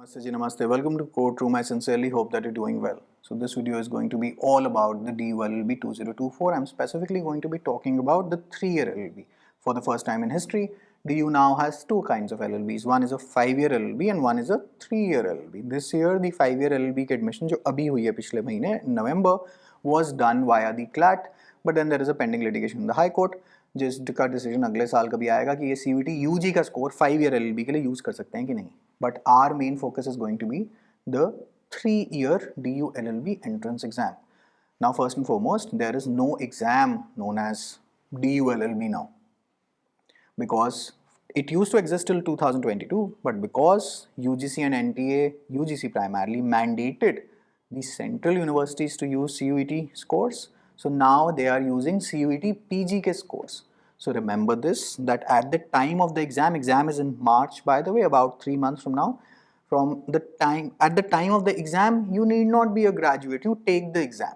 Namaste Ji, Namaste. Welcome to Courtroom. I sincerely hope that you're doing well. So this video is going to be all about the DU LLB 2024. I'm specifically going to be talking about the 3-year LLB. For the first time in history, DU now has two kinds of LLBs. One is a 5-year LLB and one is a 3-year LLB. This year, the 5-year LLB की admission जो अभी हुई है पिछले महीने November was done via the CLAT, but then there is a pending litigation in the High Court. जिसका decision अगले साल कभी आएगा कि ये CUET UG का स्कोर 5-year LLB के लिए यूज़ कर सकते हैं कि नहीं. But our main focus is going to be the 3-year DU LLB entrance exam. Now, first and foremost, there is no exam known as DU LLB now, because it used to exist till 2022, but because UGC and NTA, UGC primarily mandated the central universities to use CUET scores, so now they are using CUET PG के scores. So remember this, that at the time of the exam is in March, by the way, about 3 months from now. At the time of the exam, you need not be a graduate, you take the exam.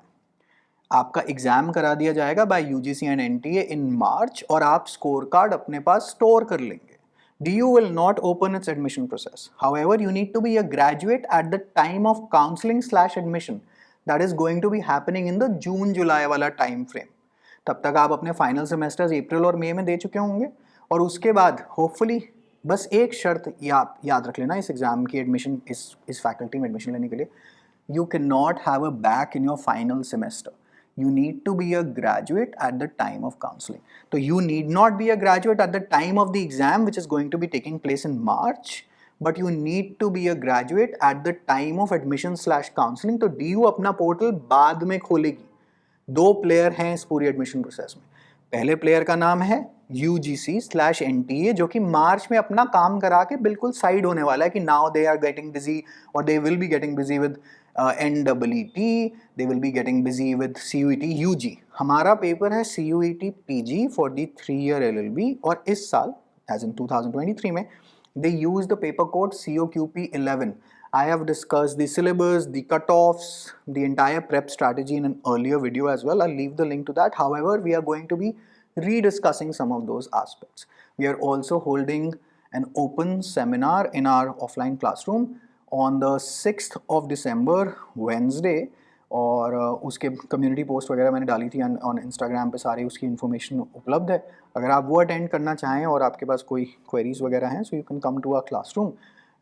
आपका exam करा दिया जाएगा bye UGC and NTA इन मार्च और आप score card अपने पास store कर लेंगे. DU will not open its admission process. However, you need to be a graduate at the time of counseling/admission. That is going to be happening in the June-July वाला time frame. तब तक आप अपने final semesters अप्रैल और मई में दे चुके होंगे और उसके बाद होपफुली बस एक शर्त याद रख लेना इस एग्जाम की एडमिशन इस फैकल्टी में एडमिशन लेने के लिए, you can not have a back in your final semester. You need to be a graduate at the time of counseling. So you need not be a graduate at the time of the exam, which is going to be taking place in March, but you need to be a graduate at the time of admission/counseling. तो DU अपना portal बाद में खोलेगी. 2 player हैं इस पूरी admission process में. पहले प्लेयर का नाम है UGC/NTA, जो कि मार्च में अपना काम करा के बिल्कुल साइड होने वाला है कि now they are getting busy और they will be getting busy with NEET, they will be getting busy with CUET UG. हमारा पेपर है CUET PG for the 3-year LLB और इस साल as in 2023 में they use the paper code COQP 11. I have discussed the syllabus, the cutoffs, the entire prep strategy in an earlier video as well. I'll leave the link to that. However, we are going to be rediscussing some of those aspects. We are also holding an open seminar in our offline classroom on the 6th of December, Wednesday, और उसके community post वगैरह मैंने डाली थी on Instagram पे, सारी उसकी information उपलब्ध है. अगर आप वो अटेंड करना चाहें और आपके पास कोई क्वेरीज वगैरह हैं, so you can come to our classroom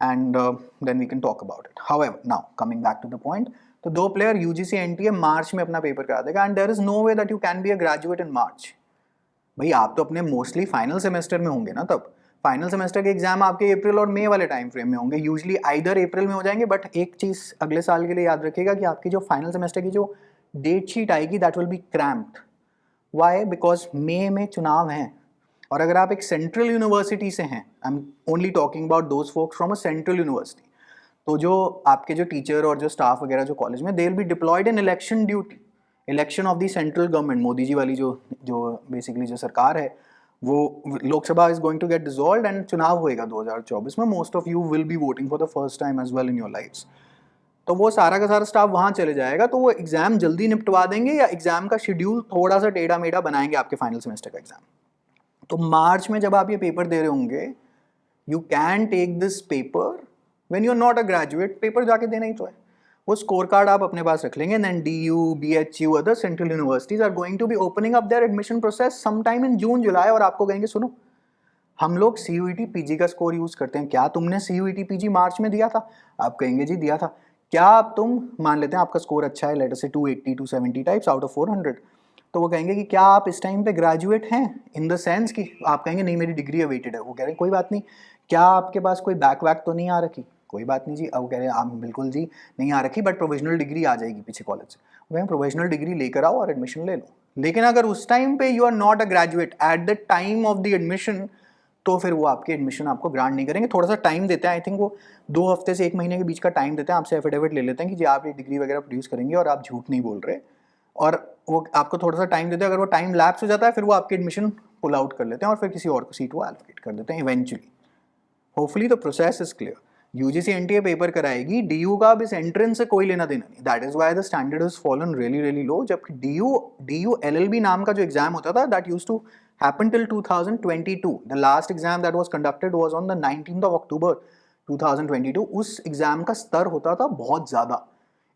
and then we can talk about it. However, now coming back to the point, तो 2 प्लेयर UGC NTA मार्च में अपना पेपर करा देगा and there is no way that you can be a graduate in March. भाई आप तो अपने mostly final semester में होंगे ना, तब फाइनल सेमेस्टर के एग्जाम आपके अप्रैल और मई वाले टाइम फ्रेम में होंगे. यूजली आइदर अप्रैल में हो जाएंगे, बट एक चीज़ अगले साल के लिए याद रखिएगा कि आपकी जो फाइनल सेमेस्टर की जो डेट शीट आएगी that will be cramped. Why? Because मई में चुनाव हैं और अगर आप एक सेंट्रल यूनिवर्सिटी से हैं, I am only talking about those folks from a central university, तो जो आपके जो टीचर और जो स्टाफ वगैरह जो कॉलेज में, they will be deployed in election duty, election of the central government. Modi ji वाली जो बेसिकली जो सरकार है, वो Lok Sabha is going to get dissolved and चुनाव होएगा 2024 में. Most of you will be voting for the first time as well in your lifes. तो वो सारा का सारा स्टाफ वहाँ चले जाएगा, तो वो एग्जाम जल्दी निपटवा देंगे या एग्जाम का शेड्यूल थोड़ा सा टेढ़ा मेढ़ा बनाएंगे आपके फाइनल सेमेस्टर का एग्जाम. तो मार्च में जब आप ये पेपर दे रहे होंगे, you can take this paper when you are not a graduate. Paper जाके देना ही तो है. वो स्कोर कार्ड आप अपने पास रख लेंगे. Then DU, BHU, other central universities are going to be opening up their admission process some time in June July और आपको कहेंगे सुनो, हम लोग CUET PG का स्कोर यूज करते हैं, क्या तुमने CUET PG मार्च में दिया था? आप कहेंगे जी दिया था. क्या अब तुम मान लेते हैं आपका स्कोर अच्छा है, लेटर से 280 270 टाइप्स आउट ऑफ 400, तो वो कहेंगे कि क्या आप इस टाइम पे ग्रेजुएट हैं, इन द सेंस कि आप कहेंगे नहीं मेरी डिग्री अवेटेड है. वो कह रहे हैं कोई बात नहीं. क्या आपके पास कोई बैक वैक तो नहीं आ रखी? कोई बात नहीं जी. अब वो कह रहे हैं आप बिल्कुल जी नहीं आ रखी, बट प्रोविजनल डिग्री आ जाएगी पीछे कॉलेज से. वो कहें प्रोविजनल डिग्री लेकर आओ और एडमिशन ले लो. लेकिन अगर उस टाइम पे you are not a graduate at the time of the admission, तो फिर वो आपके एडमिशन आपको ग्रांट नहीं करेंगे. थोड़ा सा टाइम देते हैं, आई थिंक वो 2 हफ्ते से 1 महीने के बीच का टाइम देते हैं. आपसे एफिडेविट ले लेते हैं कि जी आप ये डिग्री वगैरह प्रोड्यूस करेंगे और आप झूठ नहीं बोल रहे, और वो आपको थोड़ा सा टाइम देते हैं. अगर वो टाइम लैप्स हो जाता है, फिर वो आपकी एडमिशन पुल आउट कर लेते हैं और फिर किसी और को सीट वो एलोकेट कर देते हैं eventually. Hopefully the process is clear. UGC NTA paper कराएगी, DU का अब इस एंट्रेंस से कोई लेना देना नहीं. That is why the standard is fallen really low. जबकि DU LLB नाम का जो एग्जाम होता था, that used to happen till 2022. The last exam that was conducted was on the 19th of October 2022 उस एग्जाम का स्तर होता था बहुत ज़्यादा,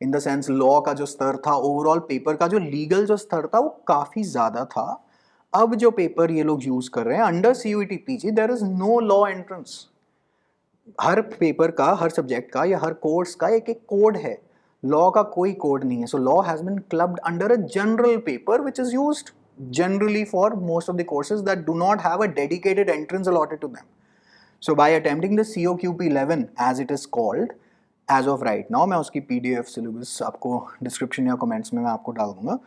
इन द सेंस लॉ का जो स्तर था, ओवरऑल पेपर का जो लीगल जो स्तर था वो काफ़ी ज़्यादा था। अब जो पेपर ये लोग यूज़ कर रहे हैं under CUET PG, there is no law entrance. हर पेपर का, हर सब्जेक्ट का या हर कोर्स का एक एक कोड है, लॉ का कोई कोड नहीं है। So law has been clubbed under a general paper which is used generally for most of the courses that do not have a dedicated entrance allotted to them. So by attempting the COQP 11 as it is called, as of right now, मैं उसकी PDF syllabus आपको description या comments में मैं आपको डाल दूंगा।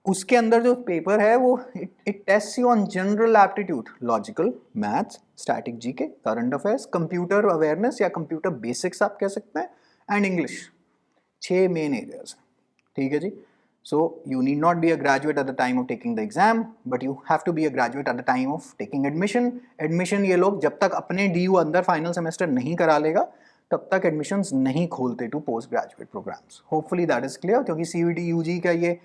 उसके अंदर जो पेपर है वो it taste you on general aptitude, logical, maths, static GK, current affairs, computer awareness या कंप्यूटर बेसिक्स आप कह सकते हैं, एंड इंग्लिश। 6 मेन एरियाज, ठीक है जी। So you need not be a graduate at the time of taking the exam, but you have to be a graduate at the time of taking admission. Admission ये लोग जब तक अपने DU अंदर final semester नहीं करा लेगा तब तक एडमिशन्स नहीं खोलते to post graduate programs. Hopefully that is clear, क्योंकि CUET UG का ये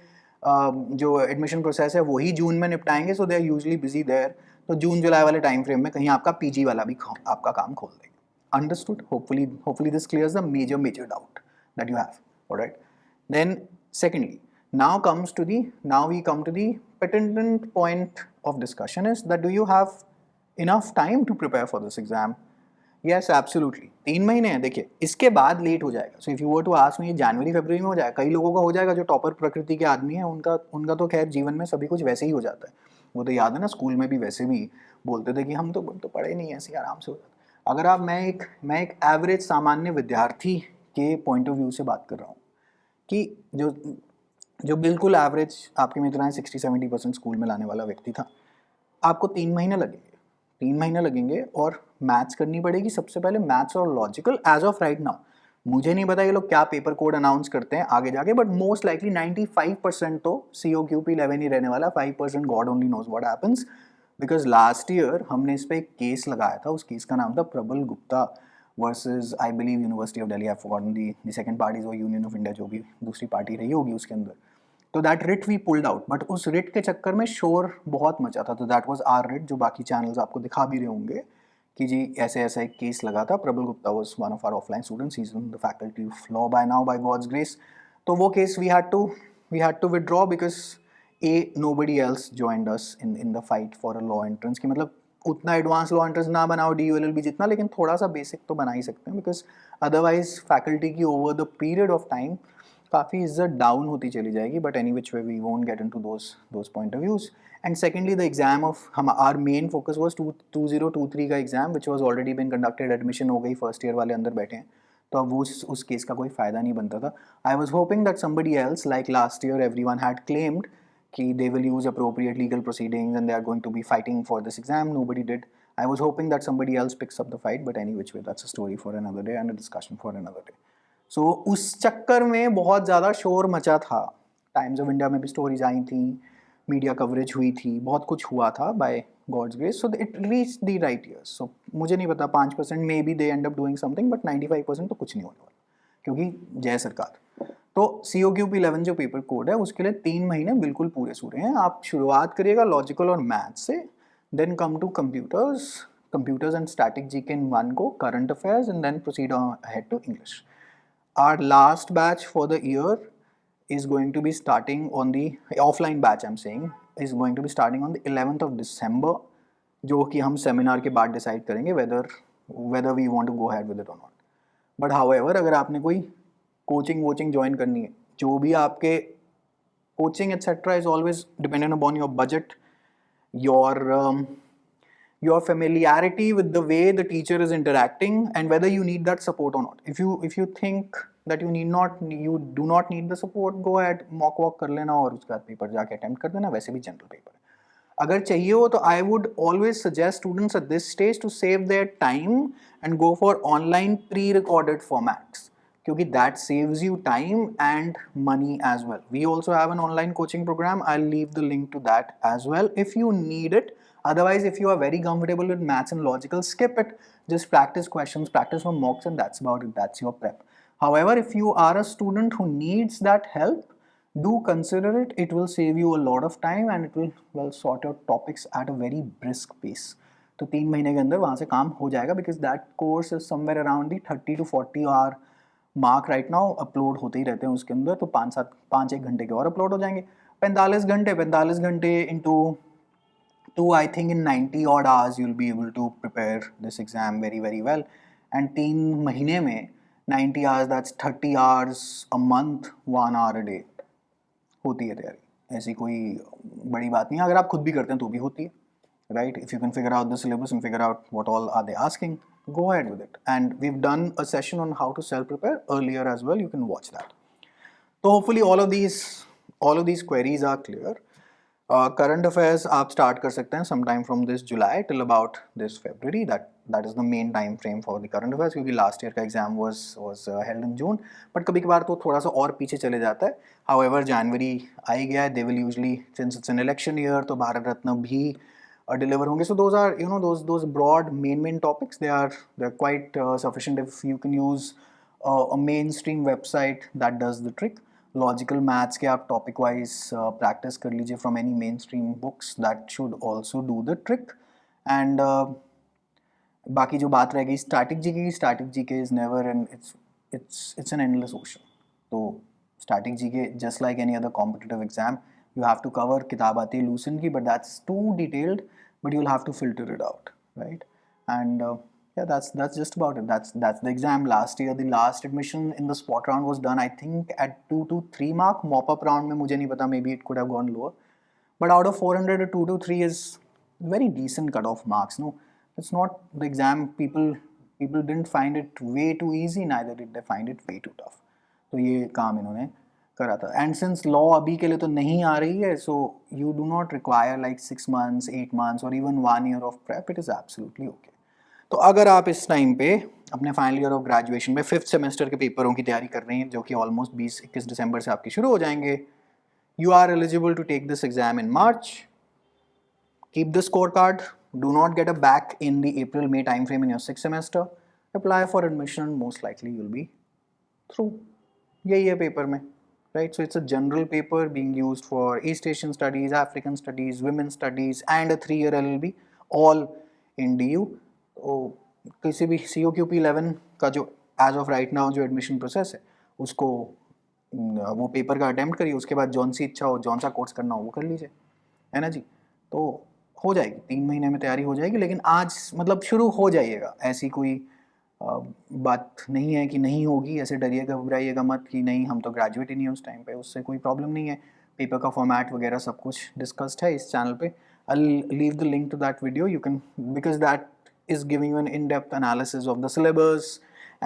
जो एडमिशन प्रोसेस है वही जून में निपटाएंगे, so they are usually busy there. तो जून जुलाई वाले टाइम फ्रेम में कहीं आपका PG वाला भी आपका काम खोल देंगे। Understood? Hopefully this clears the major doubt that you have, alright. Then secondly, now we come to the pertinent point of discussion is that do you have enough time to prepare for this exam? Yes, absolutely. 3 महीने हैं। देखिए इसके बाद late हो जाएगा। So if you were to ask me, जनवरी फरवरी में हो जाएगा, कई लोगों का हो जाएगा जो टॉपर प्रकृति के आदमी हैं, उनका तो खैर जीवन में सभी कुछ वैसे ही हो जाता है। वो तो याद है ना, स्कूल में भी वैसे भी बोलते थे कि हम तो पढ़े नहीं, ऐसे आराम से हो जाता। अगर आप मैं एक एवरेज सामान्य विद्यार्थी के पॉइंट ऑफ व्यू से बात कर रहा हूँ कि जो बिल्कुल एवरेज आपके मित्र हैं 60-70% स्कूल में लाने वाला व्यक्ति था, आपको 3 महीने लगेंगे और मैथ्स करनी पड़ेगी सबसे पहले, मैथ्स और logical as of right now. मुझे नहीं पता ये लोग क्या पेपर कोड अनाउंस करते हैं आगे जाके, बट मोस्ट लाइकली 95% तो COQP 11 ही रहने वाला, 5% God only knows what happens. Because last year हमने इस पर एक केस लगाया था, उस केस का नाम था Prabal Gupta versus I believe University of Delhi, I have forgotten the second party, वो यूनियन ऑफ इंडिया जो भी दूसरी पार्टी रही होगी उसके अंदर। तो that writ we pulled out, but उस रिट के चक्कर में शोर बहुत मचा था। तो दैट वाज आवर रिट, जो बाकी चैनल्स आपको दिखा भी रहे होंगे कि जी ऐसे ऐसा एक केस लगा था। Prabal Gupta was one of our offline students, he is in the faculty of law by now by God's grace. तो वो case we had to withdraw because nobody else joined us in the fight for a law entrance. की मतलब उतना advance law entrance ना बनाओ DU LLB जितना, लेकिन थोड़ा सा बेसिक तो बना ही सकते हैं, बिकॉज अदरवाइज फैकल्टी की over the period of time काफ़ी इज्जत डाउन होती चली जाएगी। But any which way we won't get into those point of views. And secondly the exam of our main focus was 2023 का exam which was already been conducted. Admission हो गई, first year वाले अंदर बैठे हैं, तो अब उस केस का कोई फ़ायदा नहीं बनता था। I was hoping that somebody else like last year everyone had claimed कि they will use appropriate legal proceedings and they are going to be fighting for this exam. Nobody did. I was hoping that somebody else picks up the fight, but any which way, that's a story for another day and a discussion for another day. So उस चक्कर में बहुत ज़्यादा शोर मचा था। Times of India में भी स्टोरीज आई थी, मीडिया कवरेज हुई थी, बहुत कुछ हुआ था by God's grace. So it reach the right ears. So मुझे नहीं पता, 5% may be they end up doing something, but 95% तो कुछ नहीं होने वाला, क्योंकि जय सरकार। तो COQP 11 जो पेपर कोड है उसके लिए 3 महीने बिल्कुल पूरे सूरे हैं। आप शुरुआत करिएगा लॉजिकल और मैथ्स से, then come to computers and static GK in one को, current affairs, and then proceed ahead to English. Our last batch for the year is going to be starting on the offline batch, I'm saying, is going to be starting on the 11th of December, जो कि हम seminar के बाद decide करेंगे whether we want to go ahead with it or not. But however, अगर आपने कोई coaching join करनी है, जो भी आपके coaching etcetera is always dependent upon your budget, your familiarity with the way the teacher is interacting and whether you need that support or not. If you think that you do not need the support, go ahead, mock walk कर लेना और उसके बाद paper जाके attempt कर देना। वैसे भी जनरल पेपर है। अगर चाहिए हो तो I would always suggest students at this stage to save their time and go for online pre-recorded formats, क्योंकि that saves you time and money as well. We also have an online coaching program. I'll leave the link to that as well if you need it. Otherwise, if you are very comfortable with maths and logical, skip it. Just practice questions, practice from mocks, and that's about it. That's your prep. However, if you are a student who needs that help, do consider it. It will save you a lot of time and it will sort your topics at a very brisk pace. तो 3 महीने के अंदर वहाँ से काम हो जाएगा, because that course is somewhere around the 30 to 40 our mark right now, upload होते ही रहते हैं उसके अंदर, तो 5-1 घंटे के और अपलोड हो जाएंगे। 45 घंटे into 2, I think in 90 odd hours you'll be able to prepare this exam very very well. And 3 महीने में 90 hours, that's 30 hours a month, 1 hour a day होती है तैयारी, ऐसी कोई बड़ी बात नहीं है। अगर आप खुद भी करते हैं तो भी होती है, right? If you can figure out the syllabus and figure out what all are they asking, go ahead with it. And we've done a session on how to self-prepare earlier as well, you can watch that. So hopefully all of these queries are clear. Current affairs आप start कर सकते हैं sometime from this July till about this February. That is the main time frame for the current affairs, क्योंकि last year का exam was held in June. But कभी कभार तो थोड़ा सा और पीछे चले जाता है. However, January आ ही गया है. They will usually, since it's an election year, तो भारत रत्न भी deliver होंगे. So those are, you know, those broad main topics. They're quite sufficient if you can use a mainstream website that does the trick. Logical maths के आप topic wise practice कर लीजिए from any main stream books, that should also do the trick. And बाकी जो बात रहेगी static GK is never and it's an endless ocean. तो static GK just like any other competitive exam, you have to cover. किताब आती है Lucent की, but that's too detailed, but you will have to filter it out, right? And yeah, that's just about it. That's the exam. Last year the last admission in the spot round was done, I think, at 2 to 3 mark. Mop up round में मुझे नहीं पता, maybe it could have gone lower, but out of 400, 2 to 3 is very decent cut off marks. No, it's not the exam. People didn't find it way too easy, neither did they find it way too tough. तो ये काम इन्होंने करा था. And since law अभी के लिए तो नहीं आ रही है, so you do not require like 6 months, 8 months or even 1 year of prep. It is absolutely okay. तो अगर आप इस टाइम पे अपने फाइनल ईयर ऑफ ग्रेजुएशन में 5th सेमेस्टर के पेपरों की तैयारी कर रहे हैं, जो कि ऑलमोस्ट 20-21 दिसंबर से आपके शुरू हो जाएंगे, you are eligible to take this exam in March. Keep the score card, do not get a back in the April May time frame in your 6th semester. Apply for admission, most likely you'll be through. यही है paper में, right? So it's a general paper being used for East Asian studies, African studies, women studies, and a 3-year LLB, all in DU. तो किसी भी COQP 11 का जो as of right now जो admission process है, उसको वो पेपर का अटेम्प्ट करिए. उसके बाद जौन सी इच्छा हो, जौन सा कोर्स करना हो वो कर लीजिए, है ना जी. तो हो जाएगी, 3 महीने में तैयारी हो जाएगी. लेकिन आज मतलब शुरू हो जाइएगा, ऐसी कोई बात नहीं है कि नहीं होगी. ऐसे डरिएगा घबराइएगा मत कि नहीं हम तो ग्रेजुएट ही नहीं है उस टाइम पे. उससे कोई प्रॉब्लम नहीं है. पेपर का फॉर्मेट वगैरह सब कुछ डिस्कस्ड है इस चैनल पे. I leave the link to that video. You can, because that is giving you an in-depth analysis of the syllabus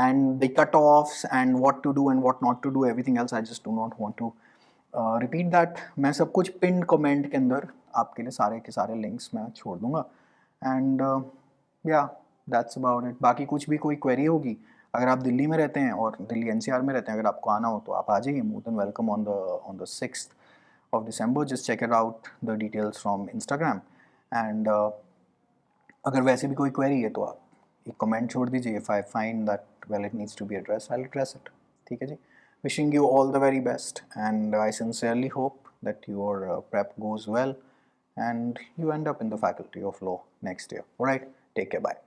and the cut-offs and what to do and what not to do. Everything else I just do not want to repeat that. मैं सब कुछ pinned comment के अंदर आपके लिए सारे के सारे links मैं छोड़ दूँगा. And yeah, that's about it. बाकी कुछ भी कोई query होगी, अगर आप दिल्ली में रहते हैं और दिल्ली NCR में रहते हैं, अगर आपको आना हो तो आप आ जाइए. More than welcome on the 6th of December. Just check it out, the details from Instagram. And अगर वैसे भी कोई क्वेरी है तो आप एक कमेंट छोड़ दीजिए. If I find that well it needs to be address, I will address it. ठीक है जी. Wishing you all the very best and I sincerely hope that your prep goes well and you end up in the faculty of law next year. All right, take care, bye.